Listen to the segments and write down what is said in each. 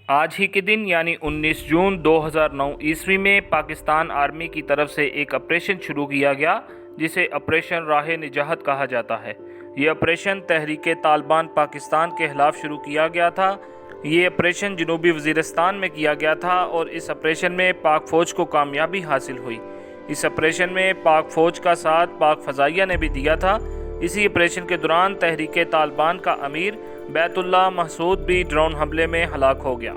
آج ہی کے دن یعنی 19 جون 2009 عیسوی میں پاکستان آرمی کی طرف سے ایک آپریشن شروع کیا گیا جسے آپریشن راہ نجات کہا جاتا ہے۔ یہ آپریشن تحریک طالبان پاکستان کے خلاف شروع کیا گیا تھا۔ یہ آپریشن جنوبی وزیرستان میں کیا گیا تھا اور اس آپریشن میں پاک فوج کو کامیابی حاصل ہوئی۔ اس آپریشن میں پاک فوج کا ساتھ پاک فضائیہ نے بھی دیا تھا۔ اسی آپریشن کے دوران تحریک طالبان کا امیر بیت اللہ محسود بھی ڈرون حملے میں ہلاک ہو گیا۔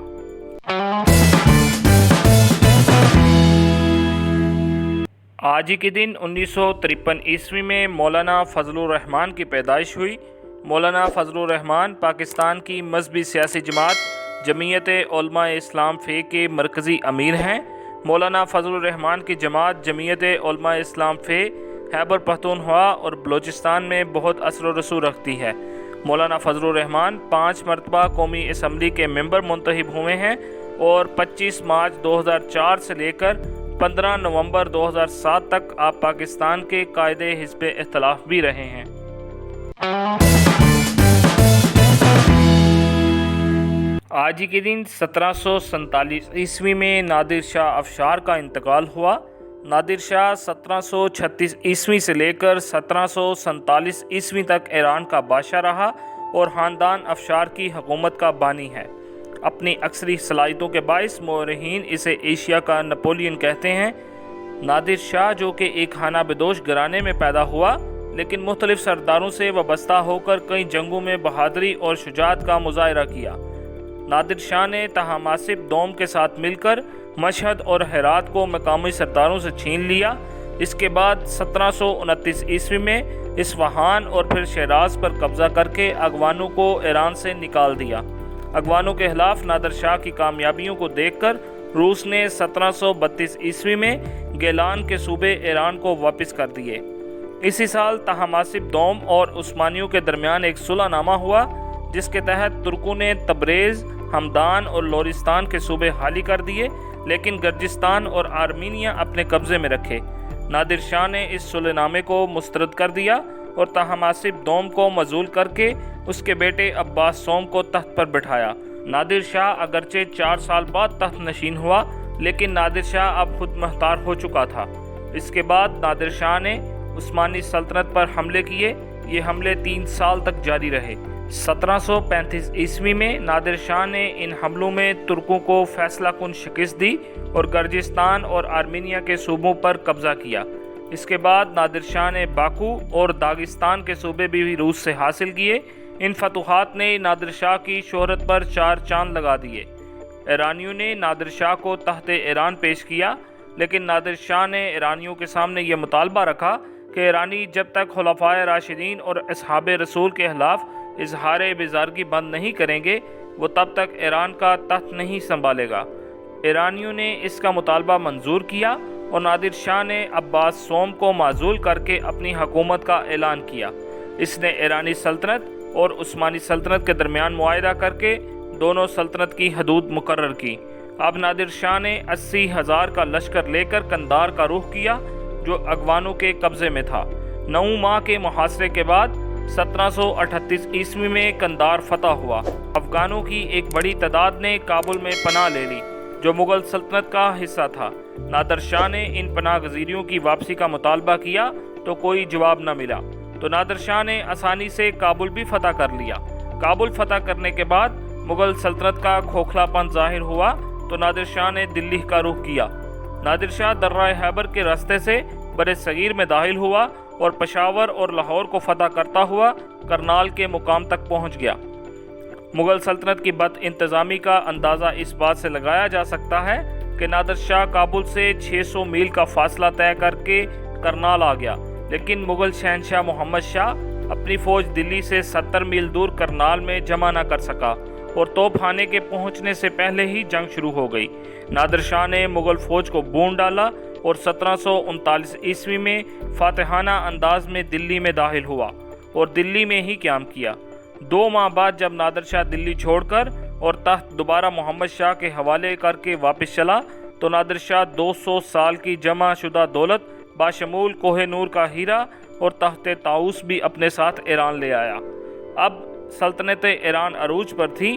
آج ہی کے دن 1953 عیسوی میں مولانا فضل الرحمان کی پیدائش ہوئی۔ مولانا فضل الرحمان پاکستان کی مذہبی سیاسی جماعت جمعیت علماء اسلام فے کے مرکزی امیر ہیں۔ مولانا فضل الرحمان کی جماعت جمعیت علماء اسلام فے خیبر پختونخوا اور بلوچستان میں بہت اثر و رسوخ رکھتی ہے۔ مولانا فضل الرحمان 5 مرتبہ قومی اسمبلی کے ممبر منتخب ہوئے ہیں اور 25 مارچ 2004 سے لے کر 15 نومبر 2007 تک آپ پاکستان کے قائد حزب اختلاف بھی رہے ہیں۔ آج ہی کے دن 1747 عیسوی میں نادر شاہ افشار کا انتقال ہوا۔ نادر شاہ 1736 عیسوی سے لے کر 1747 عیسوی تک ایران کا بادشاہ رہا اور خاندان افشار کی حکومت کا بانی ہے۔ اپنی عسکری صلاحیتوں کے باعث مورخین اسے ایشیا کا نپولین کہتے ہیں۔ نادر شاہ جو کہ ایک خانہ بدوش گھرانے میں پیدا ہوا لیکن مختلف سرداروں سے وابستہ ہو کر کئی جنگوں میں بہادری اور شجاعت کا مظاہرہ کیا۔ نادر شاہ نے طہماسپ دوم کے ساتھ مل کر مشہد اور ہرات کو مقامی سرداروں سے چھین لیا۔ اس کے بعد 1729 عیسوی میں اصفہان اور پھر شیراز پر قبضہ کر کے اغوانوں کو ایران سے نکال دیا۔ اغوانوں کے خلاف نادر شاہ کی کامیابیوں کو دیکھ کر روس نے 1732 عیسوی میں گیلان کے صوبے ایران کو واپس کر دیے۔ اسی سال طہماسپ دوم اور عثمانیوں کے درمیان ایک صلح نامہ ہوا جس کے تحت ترکوں نے تبریز، ہمدان اور لورستان کے صوبے خالی کر دیے لیکن گرجستان اور آرمینیا اپنے قبضے میں رکھے۔ نادر شاہ نے اس صلح نامے کو مسترد کر دیا اور طہماسپ دوم کو معزول کر کے اس کے بیٹے عباس سوم کو تخت پر بٹھایا۔ نادر شاہ اگرچہ 4 سال بعد تخت نشین ہوا لیکن نادر شاہ اب خود مختار ہو چکا تھا۔ اس کے بعد نادر شاہ نے عثمانی سلطنت پر حملے کیے۔ یہ حملے 3 سال تک جاری رہے۔ 1735 عیسوی میں نادر شاہ نے ان حملوں میں ترکوں کو فیصلہ کن شکست دی اور گرجستان اور آرمینیا کے صوبوں پر قبضہ کیا۔ اس کے بعد نادر شاہ نے باکو اور داغستان کے صوبے بھی روس سے حاصل کیے۔ ان فتوحات نے نادر شاہ کی شہرت پر 4 چاند لگا دیے۔ ایرانیوں نے نادر شاہ کو تحت ایران پیش کیا لیکن نادر شاہ نے ایرانیوں کے سامنے یہ مطالبہ رکھا کہ ایرانی جب تک خلفائے راشدین اور اصحاب رسول کے خلاف اظہار بیزارگی بند نہیں کریں گے وہ تب تک ایران کا تخت نہیں سنبھالے گا۔ ایرانیوں نے اس کا مطالبہ منظور کیا اور نادر شاہ نے عباس سوم کو معزول کر کے اپنی حکومت کا اعلان کیا۔ اس نے ایرانی سلطنت اور عثمانی سلطنت کے درمیان معاہدہ کر کے دونوں سلطنت کی حدود مقرر کی۔ اب نادر شاہ نے 80,000 کا لشکر لے کر قندھار کا رخ کیا جو اغوانوں کے قبضے میں تھا۔ 9 ماہ کے محاصرے کے بعد 1738 عیسوی میں قندھار فتح ہوا۔ افغانوں کی ایک بڑی تعداد نے کابل میں پناہ لے لی جو مغل سلطنت کا حصہ تھا۔ نادر شاہ نے ان پناہ گزینوں کی واپسی کا مطالبہ کیا تو کوئی جواب نہ ملا تو نادر شاہ نے آسانی سے کابل بھی فتح کر لیا۔ کابل فتح کرنے کے بعد مغل سلطنت کا کھوکھلا پن ظاہر ہوا تو نادر شاہ نے دلی کا رخ کیا۔ نادر شاہ درہ خیبر کے راستے سے بر صغیر میں داخل ہوا اور پشاور اور لاہور کو فتح کرتا ہوا کرنال کے مقام تک پہنچ گیا۔ مغل سلطنت کی بد انتظامی کا اندازہ اس بات سے لگایا جا سکتا ہے کہ نادر شاہ کابل سے 600 میل کا فاصلہ طے کر کے کرنال آ گیا لیکن مغل شہنشاہ محمد شاہ اپنی فوج دلی سے 70 میل دور کرنال میں جمع نہ کر سکا اور توپ خانے کے پہنچنے سے پہلے ہی جنگ شروع ہو گئی۔ نادر شاہ نے مغل فوج کو بھون ڈالا اور 1739 عیسوی میں فاتحانہ انداز میں دلی میں داخل ہوا اور دلی میں ہی قیام کیا۔ 2 ماہ بعد جب نادر شاہ دلی چھوڑ کر اور تخت دوبارہ محمد شاہ کے حوالے کر کے واپس چلا تو نادر شاہ 200 سال کی جمع شدہ دولت باشمول کوہ نور کا ہیرا اور تخت طاؤس بھی اپنے ساتھ ایران لے آیا۔ اب سلطنت ایران عروج پر تھی۔